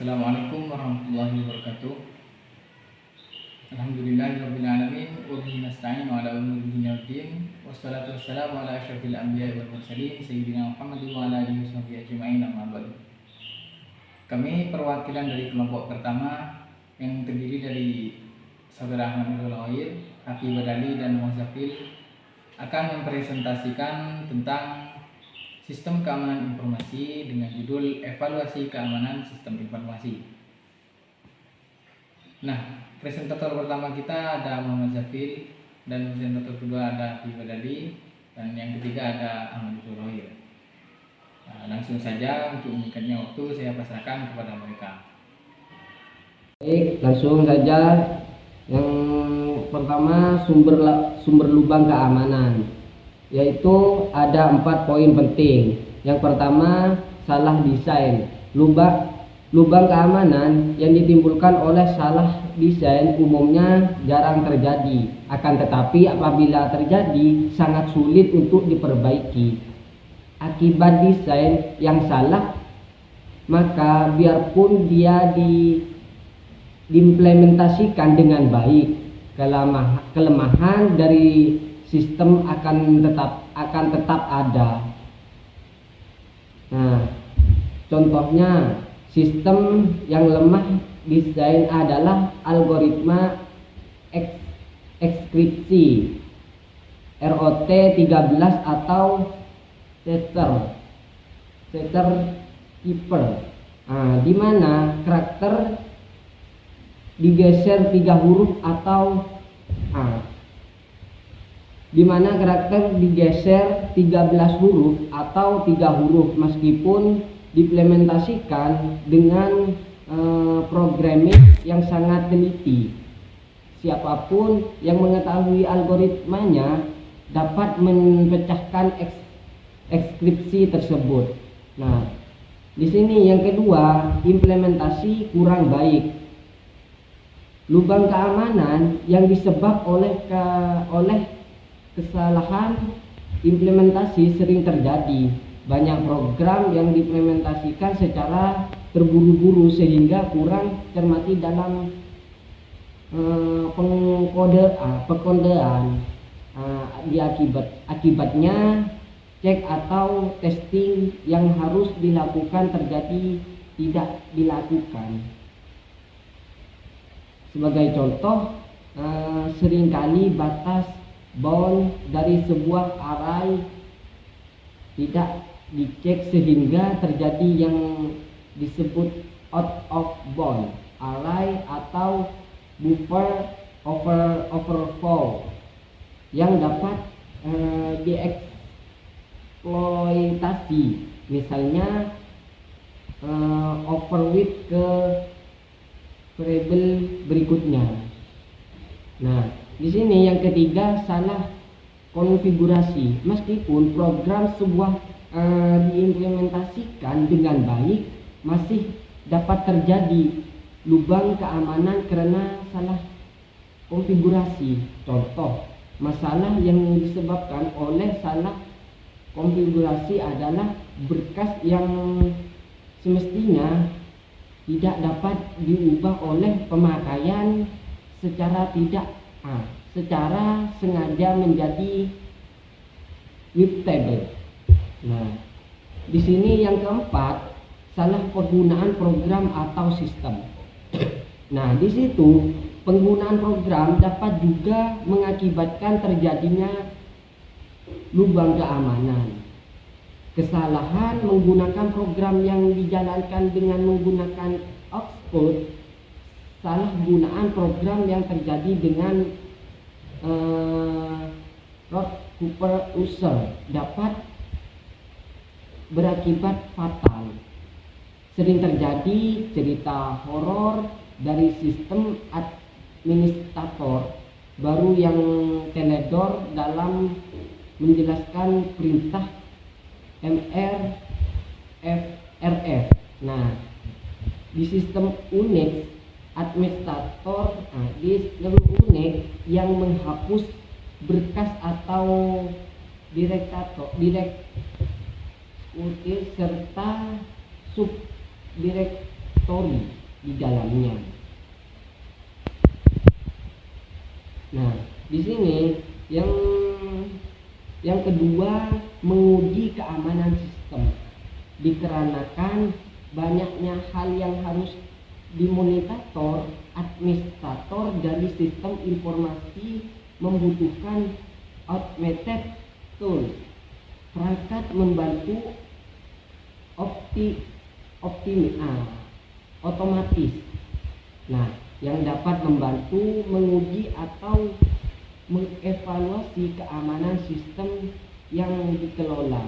Assalamualaikum warahmatullahi wabarakatuh. Alhamdulillahirrabbilalamin. Wabihi nasta'in wa ala umuri dunya waddin. Wassalatu wassalamu ala asyrafil anbiya'i wal mursalin Sayyidina Muhammad wa ala alihi washabihi ajma'in, amma ba'du. Kami perwakilan dari kelompok pertama yang terdiri dari Saudara Ahmad Nurul Khair, Hafiz Badali dan Muzaffil akan mempresentasikan tentang Sistem Keamanan Informasi dengan judul Evaluasi Keamanan Sistem Informasi. Nah, presentator pertama kita ada Muhammad Zafil, dan presentator kedua ada Hafiz Badali, dan yang ketiga ada Ahmad Nurul Khair. Nah, langsung saja untuk menyingkatnya waktu saya pasrahkan kepada mereka. Baik, langsung saja. Yang pertama, sumber lubang keamanan, yaitu ada 4 poin penting. Yang pertama, salah desain. Lubang keamanan yang ditimbulkan oleh salah desain umumnya jarang terjadi, akan tetapi apabila terjadi sangat sulit untuk diperbaiki. Akibat desain yang salah, maka biarpun dia diimplementasikan dengan baik, kelemahan dari sistem akan tetap ada. Nah, contohnya sistem yang lemah desain adalah algoritma ekskripsi ROT13 atau Tether Keeper, di mana karakter digeser 3 huruf atau di mana karakter digeser 13 huruf atau 3 huruf meskipun diimplementasikan dengan programming yang sangat teliti. Siapapun yang mengetahui algoritmanya dapat memecahkan ekskripsi tersebut. Nah, di sini yang kedua, implementasi kurang baik. Lubang keamanan yang disebabkan oleh kesalahan implementasi sering terjadi. Banyak program yang diimplementasikan secara terburu-buru sehingga kurang cermati dalam pengkodean. Akibatnya cek atau testing yang harus dilakukan tidak dilakukan. Sebagai contoh, seringkali batas bound dari sebuah array tidak dicek sehingga terjadi yang disebut out of bound array atau buffer overflow yang dapat dieksploitasi, misalnya overwrite ke variabel berikutnya. Nah, di sini yang ketiga, salah konfigurasi. Meskipun program sebuah diimplementasikan dengan baik, masih dapat terjadi lubang keamanan karena salah konfigurasi. Contoh, masalah yang disebabkan oleh salah konfigurasi adalah berkas yang semestinya tidak dapat diubah oleh pemakaian secara sengaja menjadi web table. Nah, di sini yang keempat, salah penggunaan program atau sistem. Nah, di situ penggunaan program dapat juga mengakibatkan terjadinya lubang keamanan. Kesalahan menggunakan program yang dijalankan dengan menggunakan output, salah penggunaan program yang terjadi dengan root Cooper user dapat berakibat fatal. Sering terjadi cerita horor dari sistem administrator baru yang teledor dalam menjelaskan perintah MRFRF. Nah, di sistem Unix administrator, di sistem Unix yang menghapus berkas atau direktory serta subdirektory story di dalamnya. Nah, di sini yang kedua, menguji keamanan sistem. Dikarenakan banyaknya hal yang harus dimonitor, administrator dari sistem informasi membutuhkan automated tools, perangkat membantu otomatis. Nah, yang dapat membantu menguji atau mengevaluasi keamanan sistem yang dikelola.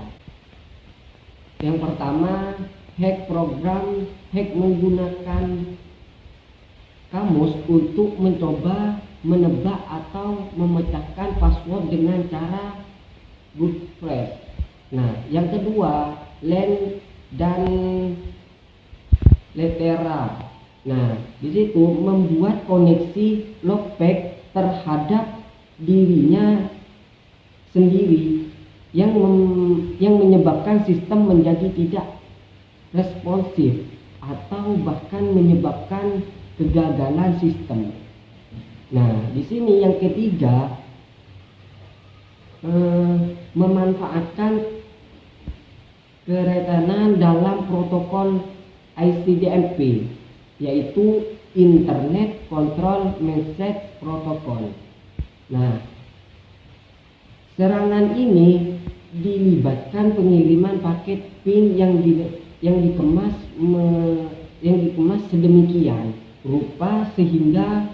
Yang pertama, hack program. Hack menggunakan kamus untuk mencoba menebak atau memecahkan password dengan cara bootstrap. Nah, yang kedua, LAN dan Letera. Nah, di situ membuat koneksi lockback terhadap dirinya sendiri yang menyebabkan sistem menjadi tidak responsif atau bahkan menyebabkan kegagalan sistem. Nah, di sini yang ketiga, memanfaatkan keretanan dalam protokol ICDMP, yaitu Internet Control Message Protocol. Nah, serangan ini dilibatkan pengiriman paket PIN yang dikemas sedemikian rupa sehingga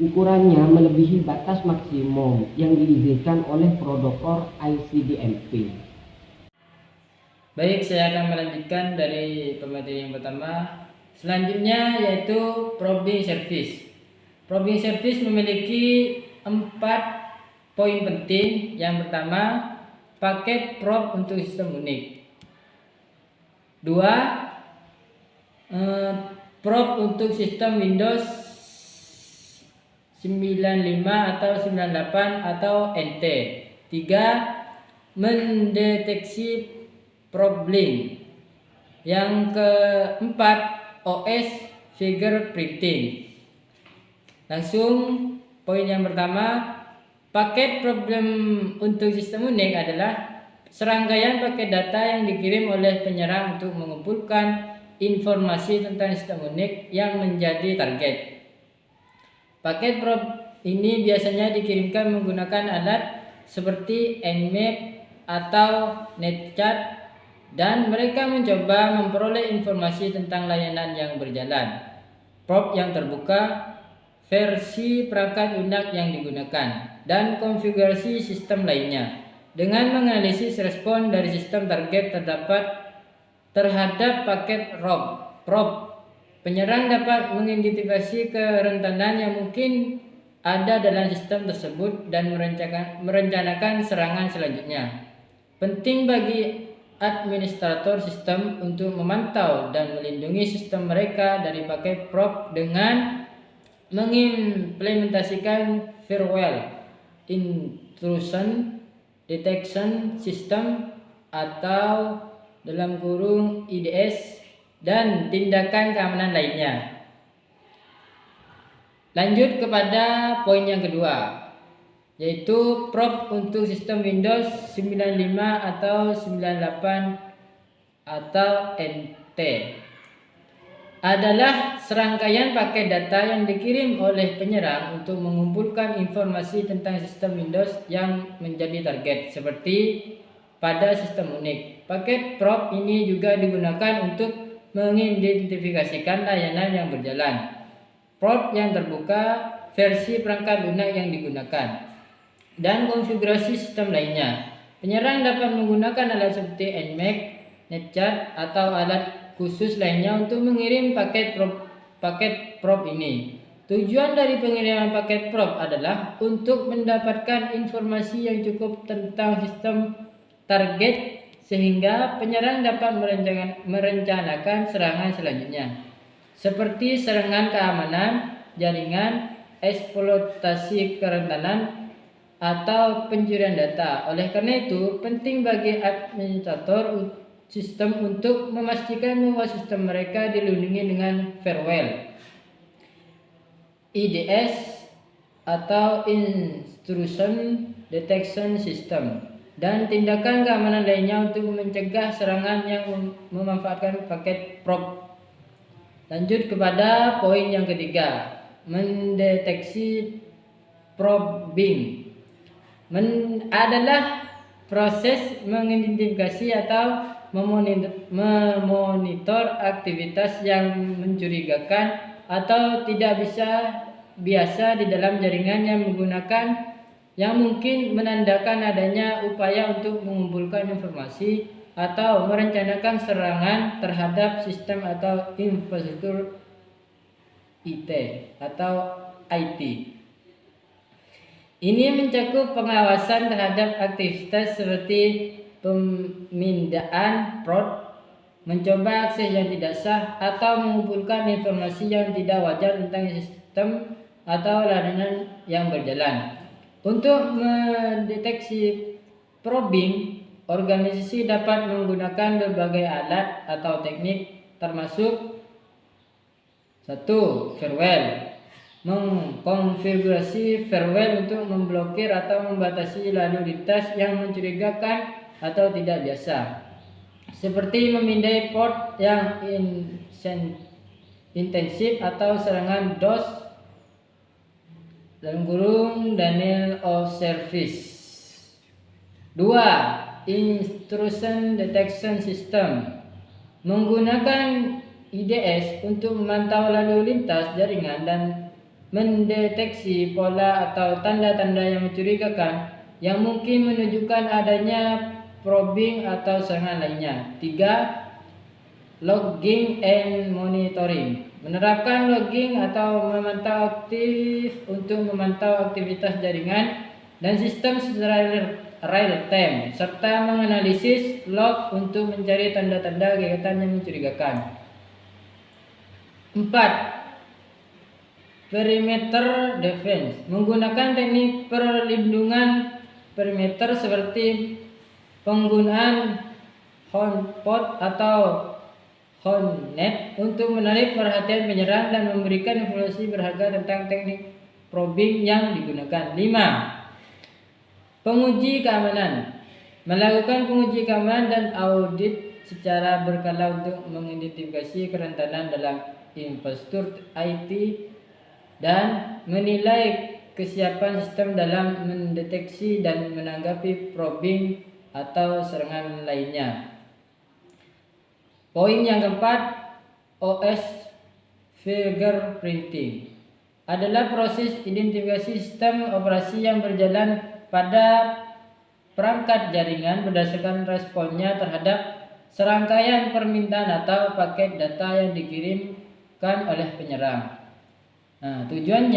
ukurannya melebihi batas maksimum yang diizinkan oleh protokol ICDMP. Baik, saya akan melanjutkan dari pemateri yang pertama. Selanjutnya yaitu probing service. Probing service memiliki 4 poin penting. Yang pertama, paket probe untuk sistem unik. 2, probe untuk sistem Windows 95 atau 98 atau NT. 3, mendeteksi problem. Yang keempat, OS fingerprinting. Langsung poin yang pertama, paket problem untuk sistem unik adalah serangkaian paket data yang dikirim oleh penyerang untuk mengumpulkan informasi tentang sistem unik yang menjadi target. Paket probe ini biasanya dikirimkan menggunakan alat seperti Nmap atau Netcat, dan mereka mencoba memperoleh informasi tentang layanan yang berjalan, probe yang terbuka, versi perangkat lunak yang digunakan, dan konfigurasi sistem lainnya. Dengan menganalisis respon dari sistem target terhadap paket probe, penyerang dapat mengidentifikasi kerentanan yang mungkin ada dalam sistem tersebut dan merencanakan serangan selanjutnya. Penting bagi administrator sistem untuk memantau dan melindungi sistem mereka dari paket probe dengan mengimplementasikan firewall, intrusion detection system atau IDS, dan tindakan keamanan lainnya. Lanjut kepada poin yang kedua, yaitu probe untuk sistem Windows 95 atau 98 atau NT. Adalah serangkaian paket data yang dikirim oleh penyerang untuk mengumpulkan informasi tentang sistem Windows yang menjadi target, seperti pada sistem unik. Paket probe ini juga digunakan untuk mengidentifikasikan layanan yang berjalan, probe yang terbuka, versi perangkat lunak yang digunakan, dan konfigurasi sistem lainnya. Penyerang dapat menggunakan alat seperti Nmap, Netcat, atau alat khusus lainnya untuk mengirim paket probe ini. Tujuan dari pengiriman paket probe adalah untuk mendapatkan informasi yang cukup tentang sistem target sehingga penyerang dapat merencanakan serangan selanjutnya, seperti serangan keamanan jaringan, eksploitasi kerentanan, atau pencurian data. Oleh karena itu, penting bagi administrator sistem untuk memastikan bahwa sistem mereka dilindungi dengan firewall, IDS atau Intrusion Detection System, dan tindakan keamanan lainnya untuk mencegah serangan yang memanfaatkan paket probe. Lanjut kepada poin yang ketiga, mendeteksi probing. Adalah proses mengidentifikasi atau memonitor aktivitas yang mencurigakan atau tidak biasa di dalam jaringan yang mungkin menandakan adanya upaya untuk mengumpulkan informasi atau merencanakan serangan terhadap sistem atau infrastruktur IT atau IT. Ini mencakup pengawasan terhadap aktivitas seperti pemindaan prod, mencoba akses yang tidak sah, atau mengumpulkan informasi yang tidak wajar tentang sistem atau layanan yang berjalan. Untuk mendeteksi probing, organisasi dapat menggunakan berbagai alat atau teknik, termasuk 1. Firewall. Mengkonfigurasi firewall untuk memblokir atau membatasi lalu lintas yang mencurigakan atau tidak biasa, seperti memindai port yang intensif atau serangan DOS (denial of service). 2. Intrusion Detection System. Menggunakan IDS untuk memantau lalu lintas jaringan dan mendeteksi pola atau tanda-tanda yang mencurigakan yang mungkin menunjukkan adanya probing atau serangan lainnya. 3. Logging and monitoring. Menerapkan logging atau memantau aktif untuk memantau aktivitas jaringan dan sistem secara real time, serta menganalisis log untuk mencari tanda-tanda kegiatan yang mencurigakan. 4. Perimeter defense. Menggunakan teknik perlindungan perimeter seperti penggunaan hotspot atau hotnet untuk menarik perhatian penyerang dan memberikan informasi berharga tentang teknik probing yang digunakan. 5. Penguji keamanan. Melakukan penguji keamanan dan audit secara berkala untuk mengidentifikasi kerentanan dalam infrastruktur IT dan menilai kesiapan sistem dalam mendeteksi dan menanggapi probing atau serangan lainnya. Poin yang keempat, OS fingerprinting adalah proses identifikasi sistem operasi yang berjalan pada perangkat jaringan berdasarkan responnya terhadap serangkaian permintaan atau paket data yang dikirimkan oleh penyerang. Tujuan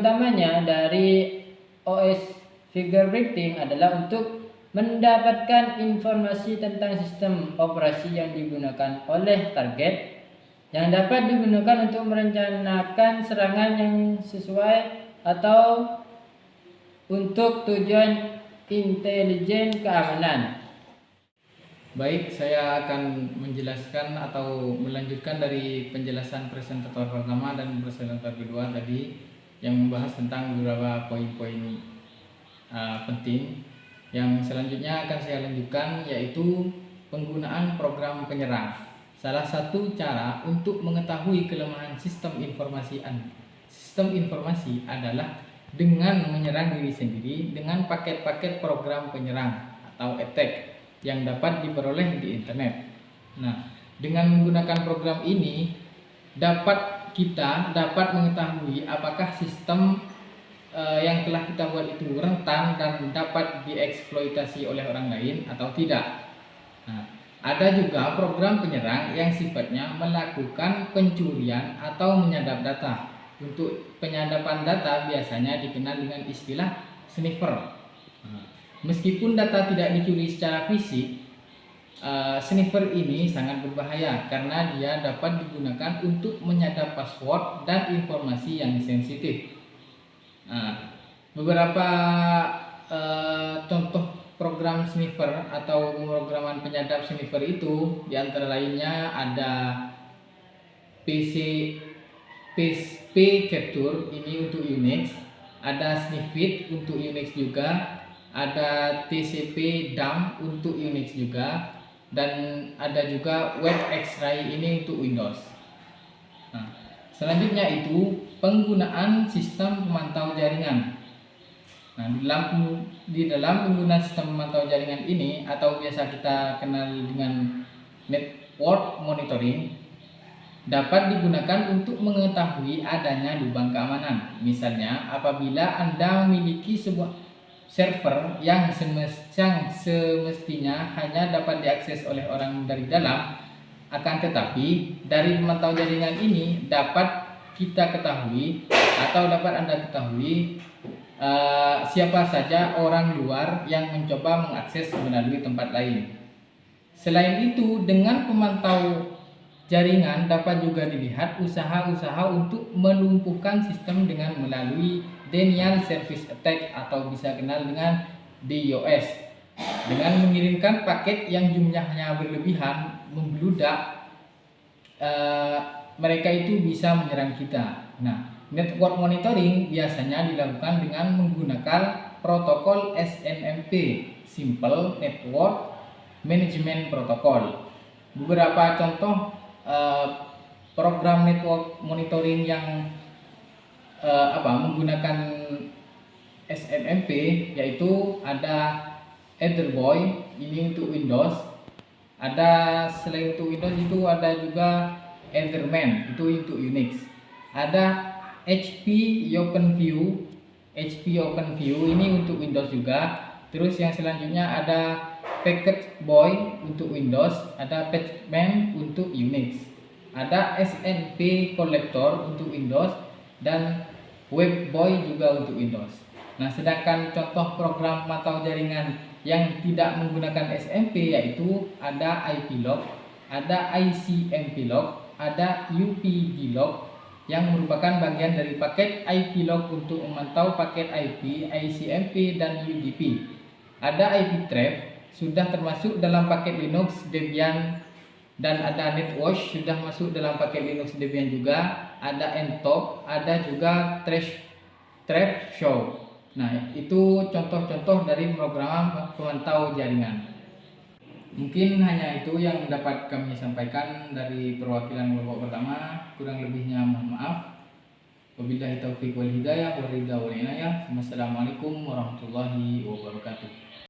utamanya dari OS fingerprinting adalah untuk mendapatkan informasi tentang sistem operasi yang digunakan oleh target yang dapat digunakan untuk merencanakan serangan yang sesuai atau untuk tujuan intelijen keamanan. Baik, saya akan menjelaskan atau melanjutkan dari penjelasan presentator pertama dan presentator kedua tadi yang membahas tentang beberapa poin-poin penting. Yang selanjutnya akan saya lanjutkan yaitu penggunaan program penyerang. Salah satu cara untuk mengetahui kelemahan sistem informasi adalah dengan menyerang diri sendiri dengan paket-paket program penyerang atau attack yang dapat diperoleh di internet. Nah, dengan menggunakan program ini kita dapat mengetahui apakah sistem yang telah kita buat itu rentan dan dapat dieksploitasi oleh orang lain atau tidak. Nah, ada juga program penyerang yang sifatnya melakukan pencurian atau menyadap data. Untuk penyadapan data biasanya dikenal dengan istilah sniffer. Meskipun data tidak dicuri secara fisik, sniffer ini sangat berbahaya karena dia dapat digunakan untuk menyadap password dan informasi yang sensitif. Beberapa contoh program sniffer atau pemrograman penyadap sniffer itu diantara lainnya ada PC PSP Capture ini untuk Unix, ada Sniffit untuk Unix juga, ada TCP Dump untuk Unix juga, dan ada juga Web X-Ray ini untuk Windows. Nah, selanjutnya itu penggunaan sistem pemantau jaringan. Nah, di dalam penggunaan sistem pemantau jaringan ini atau biasa kita kenal dengan network monitoring dapat digunakan untuk mengetahui adanya lubang keamanan. Misalnya, apabila Anda memiliki sebuah server yang semestinya hanya dapat diakses oleh orang dari dalam, akan tetapi dari pemantau jaringan ini dapat kita ketahui atau dapat Anda ketahui siapa saja orang luar yang mencoba mengakses melalui tempat lain. Selain itu, dengan pemantau jaringan dapat juga dilihat usaha-usaha untuk melumpuhkan sistem dengan melalui denial service attack atau bisa kenal dengan DOS. Dengan mengirimkan paket yang jumlahnya berlebihan membludak, mereka itu bisa menyerang kita. Nah, network monitoring biasanya dilakukan dengan menggunakan protokol SNMP, Simple Network Management Protocol. Beberapa contoh program network monitoring yang menggunakan SNMP yaitu ada Etherboy ini untuk Windows. Ada selain untuk Windows itu ada juga Etherman itu untuk Unix. Ada HP OpenView ini untuk Windows juga. Terus yang selanjutnya ada Packetboy untuk Windows, ada Patchman untuk Unix, ada SNP Collector untuk Windows dan Webboy juga untuk Windows. Nah, sedangkan contoh program pemantau jaringan yang tidak menggunakan SMP yaitu ada IPlog, ada ICMPlog, ada UPDlog yang merupakan bagian dari paket IPlog untuk memantau paket IP, ICMP dan UDP. Ada IPtrap sudah termasuk dalam paket Linux Debian dan ada NetWatch sudah masuk dalam paket Linux Debian juga. Ada Ntop, ada juga Trap Show. Nah, itu contoh-contoh dari program pemantau jaringan. Mungkin hanya itu yang dapat kami sampaikan dari perwakilan kelompok pertama. Kurang lebihnya mohon maaf. Wabillahi taufiq wal hidayah wa ridha wal inayah. Wassalamualaikum warahmatullahi wabarakatuh.